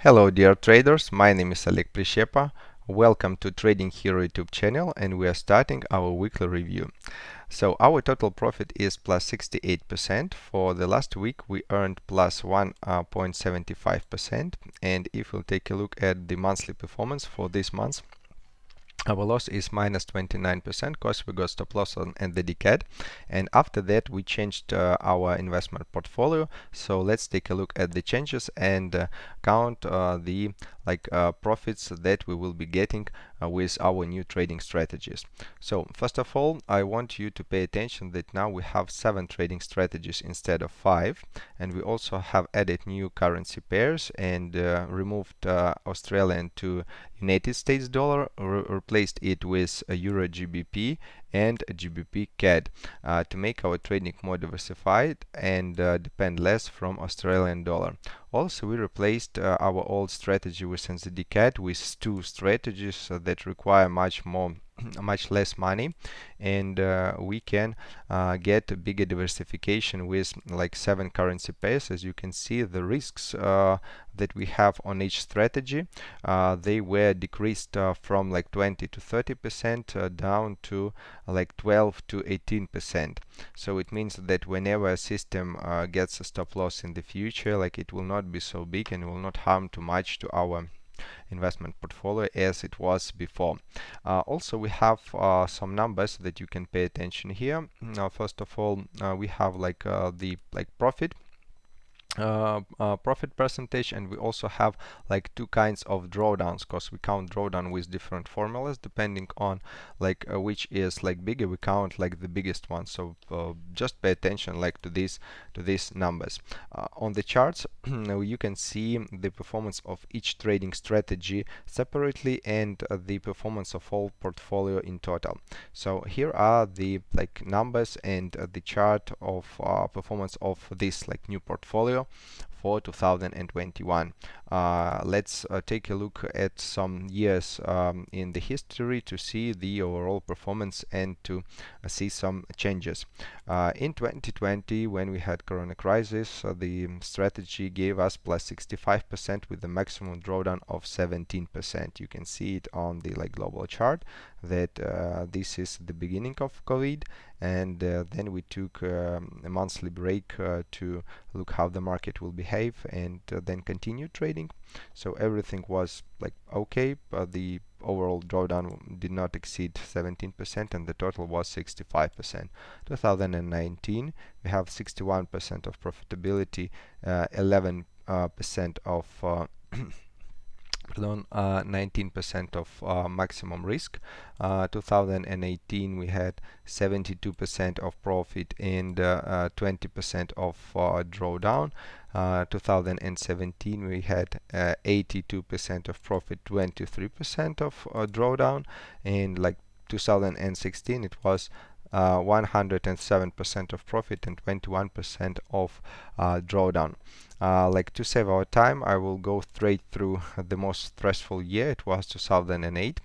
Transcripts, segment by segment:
Hello dear traders, my name is Gbp. Welcome to Trading Hero YouTube channel, and we are starting our weekly review. So our total profit is plus 68%. For the last week we earned plus 1.75%, and if we'll take a look at the monthly performance for this month, our loss is minus 29% because we got stop loss on at the decade, and after that we changed our investment portfolio. So let's take a look at the changes and count the profits that we will be getting with our new trading strategies. So first of all, I want you to pay attention that now we have 7 trading strategies instead of 5, and we also have added new currency pairs and removed Australian to United States dollar, replaced it with a Euro GBP and a GBP CAD to make our trading more diversified and depend less from Australian dollar. Also, we replaced our old strategy with the CAD with 2 strategies that require much less money, and we can get a bigger diversification with like 7 currency pairs. As you can see, the risks that we have on each strategy, they were decreased from like 20 to 30% down to like 12 to 18%. So it means that whenever a system gets a stop loss in the future, like it will not be so big and will not harm too much to our investment portfolio as it was before. Also, we have some numbers that you can pay attention here. Now, first of all, we have the profit percentage, and we also have like 2 kinds of drawdowns, because we count drawdown with different formulas depending on which is like bigger. We count like the biggest one. So just pay attention like to these numbers. On the charts you can see the performance of each trading strategy separately and the performance of all portfolio in total. So here are the numbers and the chart of performance of this new portfolio for 2021. Let's take a look at some years in the history to see the overall performance and to see some changes. In 2020, when we had corona crisis, the strategy gave us plus 65% with the maximum drawdown of 17%. You can see it on the global chart that this is the beginning of COVID, and then we took a monthly break to look how the market will behave, and then continue trading. So everything was okay, but the overall drawdown did not exceed 17%, and the total was 65%. 2019, we have 61% of profitability, 11% of 19% of maximum risk. 2018 we had 72% of profit and 20% of drawdown. 2017 we had 82% of profit, 23% of drawdown, and 2016 it was 107% of profit and 21% of drawdown. To save our time, I will go straight through the most stressful year. It was 2008,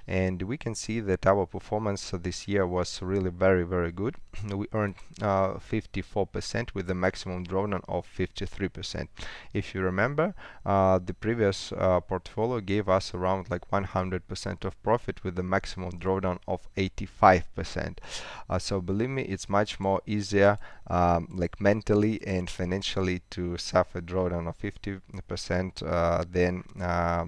and we can see that our performance this year was really very good. We earned 54% with the maximum drawdown of 53%. If you remember, the previous portfolio gave us around 100% of profit with the maximum drawdown of 85%. So believe me, it's much more easier mentally and financially to suffer drawdown of 50% than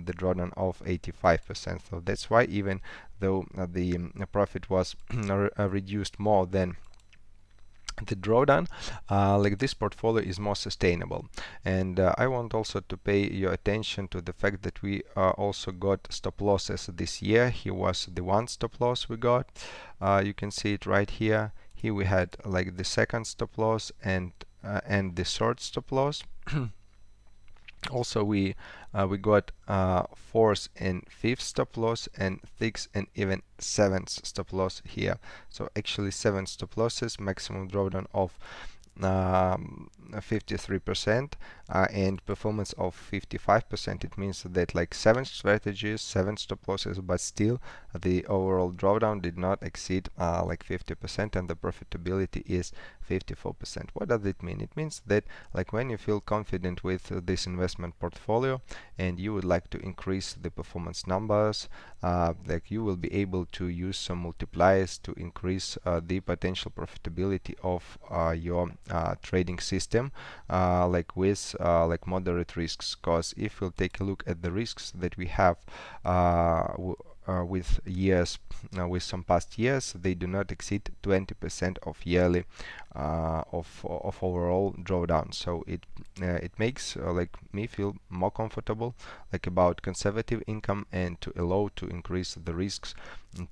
the drawdown of 85%. So that's why, even though the profit was reduced more than the drawdown, this portfolio is more sustainable. And I want also to pay your attention to the fact that we also got stop losses this year. Here was the one stop loss we got. You can see it right here. Here we had the second stop loss and the third stop loss. Also, we got fourth and fifth stop loss, and sixth and even seventh stop loss here. So actually 7 stop losses, maximum drawdown of 53% and performance of 55%. It means that 7 strategies, 7 stop losses, but still the overall drawdown did not exceed 50%, and the profitability is 54%. What does it mean? It means that like when you feel confident with this investment portfolio and you would like to increase the performance numbers, like you will be able to use some multipliers to increase the potential profitability of your trading system, like with like moderate risks. Because if we'll take a look at the risks that we have with years, with some past years, they do not exceed 20% of yearly of overall drawdown. So it makes like me feel more comfortable like about conservative income and to allow to increase the risks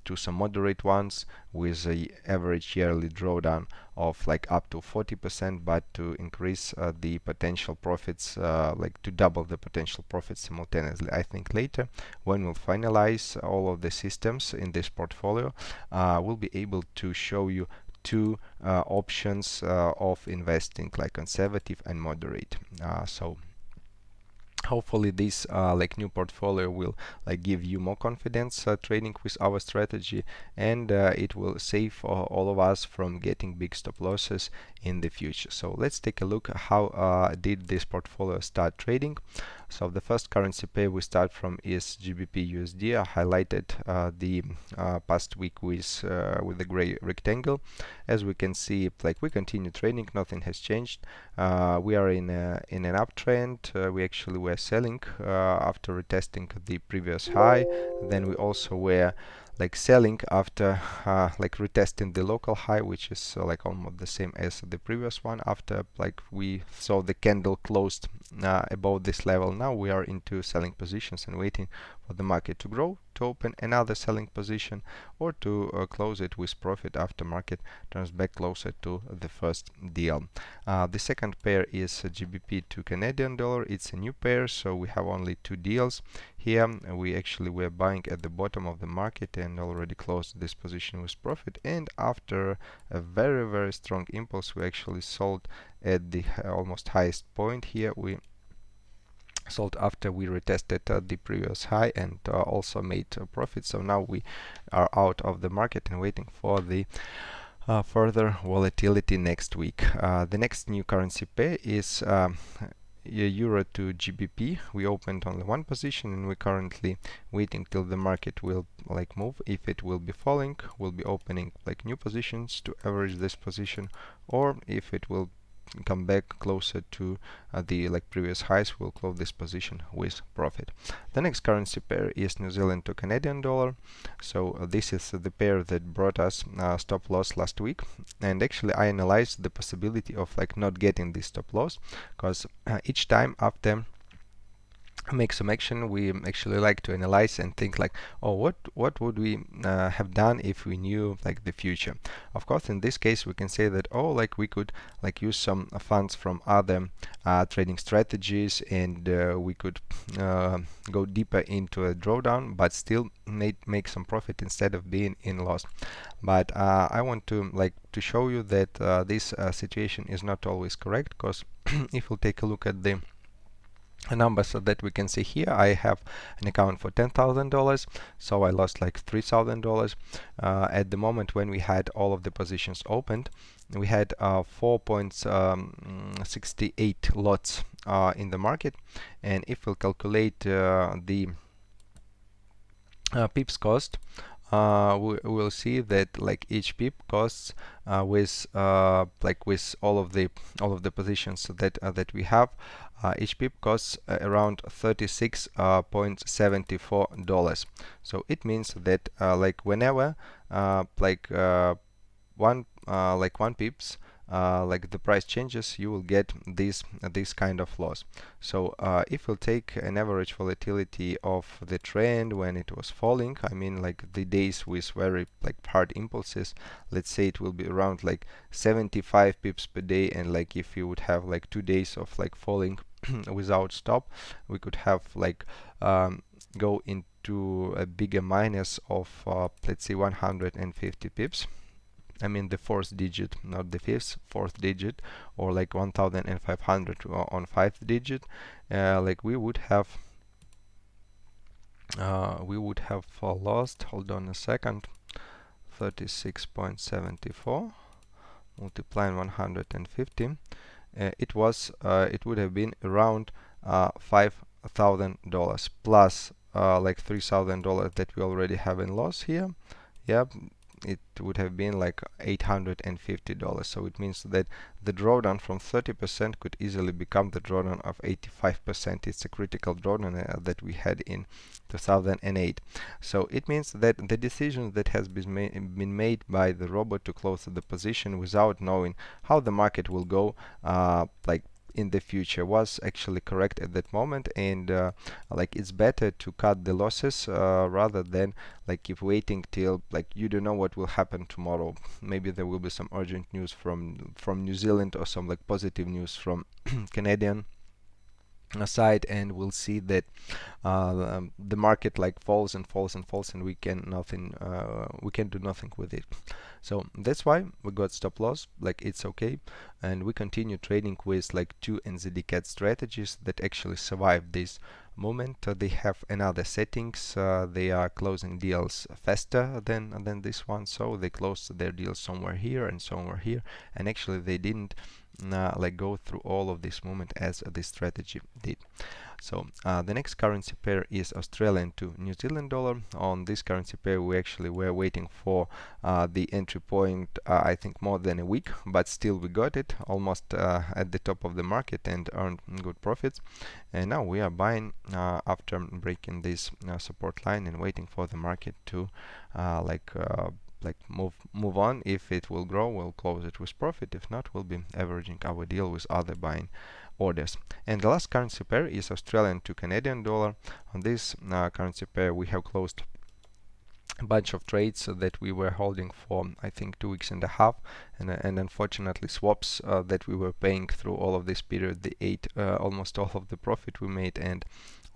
to some moderate ones with a average yearly drawdown of like up to 40%, but to increase the potential profits, like to double the potential profits simultaneously. I think later when we'll finalize all of the systems in this portfolio, we'll be able to show you two options of investing, like conservative and moderate. So hopefully this like new portfolio will like give you more confidence trading with our strategy, and it will save all of us from getting big stop losses in the future. So let's take a look at how did this portfolio start trading. So the first currency pair we start from is Gbp Usd. I highlighted the past week with the gray rectangle. As we can see, like we continue trading, nothing has changed. We are in an uptrend. We actually were selling after retesting the previous high. Then we also were like selling after like retesting the local high, which is like almost the same as the previous one. After like we saw the candle closed above this level, now we are into selling positions and waiting for the market to grow, to open another selling position, or to close it with profit after market turns back closer to the first deal. The second pair is GBP to Canadian dollar. It's a new pair, so we have only two deals here. We actually were buying at the bottom of the market and already closed this position with profit, and after a very strong impulse we actually sold at the almost highest point here. We sold after we retested the previous high and also made a profit. So now we are out of the market and waiting for the further volatility next week. The next new currency pair is Euro to GBP. We opened only one position and we're currently waiting till the market will like move. If it will be falling, we'll be opening like new positions to average this position, or if it will come back closer to the like previous highs, we'll close this position with profit. The next currency pair is New Zealand to Canadian dollar. So this is the pair that brought us stop loss last week, and actually I analyzed the possibility of like not getting this stop loss, because each time after make some action, we actually like to analyze and think like, oh, what would we have done if we knew like the future. Of course, in this case we can say that, oh, like we could like use some funds from other trading strategies, and we could go deeper into a drawdown but still make some profit instead of being in loss. But I want to like to show you that this situation is not always correct, because if we'll take a look at the numbers that we can see here, I have an account for $10,000, so I lost like $3,000. At the moment when we had all of the positions opened, we had 4.68 lots in the market, and if we'll calculate the pips cost, we will see that like each pip costs with like with all of the positions that we have, each pip costs around $36.74. So it means that like whenever one pips like the price changes, you will get this kind of loss. So if we'll take an average volatility of the trend when it was falling, I mean like the days with very like hard impulses, let's say it will be around like 75 pips per day, and like if you would have like 2 days of like falling without stop, we could have like go into a bigger minus of let's say 150 pips. I mean the fourth digit, not the fifth, fourth digit, or like 1500 on 5th digit. Like we would have lost, hold on a second, 36.74 multiplying 150, it would have been around $5,000 plus like $3,000 that we already have in loss here. Yep, it would have been like $850. So it means that the drawdown from 30% could easily become the drawdown of 85%. It's a critical drawdown that we had in 2008. So it means that the decision that has been made by the robot to close the position without knowing how the market will go, like in the future, was actually correct at that moment, and like it's better to cut the losses rather than like keep waiting till like you don't know what will happen tomorrow. Maybe there will be some urgent news from New Zealand, or some like positive news from Canadian side, and we'll see that the market like falls and falls and falls, and we can do nothing with it. So that's why we got stop loss, like it's okay, and we continue trading with like 2 NZD CAD strategies that actually survive this moment. They have another settings. They are closing deals faster than this one, so they closed their deals somewhere here and somewhere here, and actually they didn't like go through all of this movement as this strategy did. So the next currency pair is Australian to New Zealand dollar. On this currency pair, we actually were waiting for the entry point, I think more than a week, but still we got it almost at the top of the market and earned good profits. And now we are buying after breaking this support line and waiting for the market to move on. If it will grow, we'll close it with profit. If not, we'll be averaging our deal with other buying orders. And the last currency pair is Australian to Canadian dollar. On this currency pair, we have closed a bunch of trades that we were holding for I think 2 weeks and a half, and unfortunately swaps that we were paying through all of this period, they ate almost all of the profit we made, and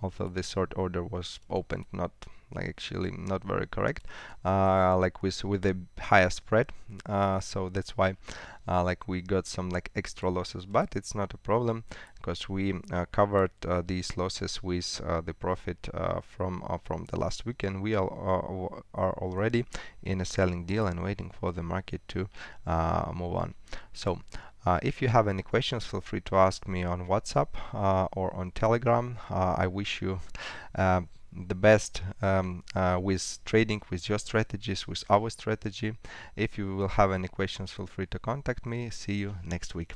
although this short order was opened not actually not very correct, like with a higher spread, so that's why like we got some like extra losses, but it's not a problem because we covered these losses with the profit from the last week, and we are already in a selling deal and waiting for the market to move on. So if you have any questions, feel free to ask me on WhatsApp or on Telegram. I wish you the best with trading, with your strategies, with our strategy. If you will have any questions, feel free to contact me. See you next week.